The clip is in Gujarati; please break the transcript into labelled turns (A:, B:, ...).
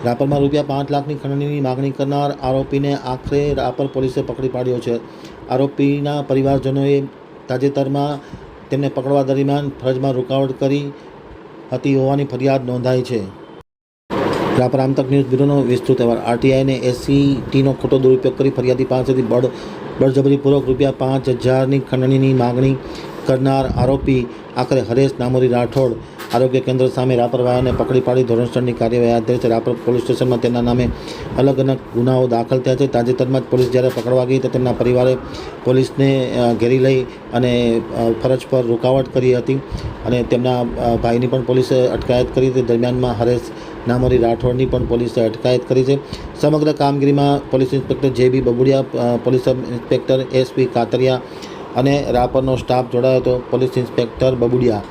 A: રાપરમાં ₹5 લાખની ખંડણીની માગણી કરનાર આરોપીને આખરે રાપર પોલીસે પકડી પાડ્યો છે। આરોપીના પરિવારજનોએ તાજેતરમાં તેમને પકડવા દરમિયાન ફરજમાં રૂકાવટ કરી હતી હોવાની ફરિયાદ નોંધાઈ છે। રાપર આમતક ન્યૂઝ બ્યુરોનો વિસ્તૃત અહેવાલ। આરટીઆઈને એસસીટીનો ખોટો દુરુપયોગ કરી ફરિયાદી પાસેથી બળજબરીપૂર્વક ₹5,000ની ખંડણીની માગણી કરનાર આરોપી આખરે હરેશ નામોરી રાઠોડ આરોગ્ય કેન્દ્ર સામે રાપર વાયાને પકડી પાડી ધોરણસરની કાર્યવાહી હાથ ધરી છે। રાપર પોલીસ સ્ટેશનમાં તેના નામે અલગ અલગ ગુનાઓ દાખલ થયા છે। તાજેતરમાં જ પોલીસ જ્યારે પકડવા ગઈ તો તેમના પરિવારે પોલીસને ઘેરી લઈ અને ફરજ પર રૂકાવટ કરી હતી અને તેમના ભાઈની પણ પોલીસે અટકાયત કરી હતી। દરમિયાનમાં હરેશ નામોરી રાઠોડની પણ પોલીસે અટકાયત કરી છે। સમગ્ર કામગીરીમાં police inspector JB Babudiya, police sub inspector SP Katariya અને રાપરનો સ્ટાફ જોડાયો હતો। Police inspector બબુડિયા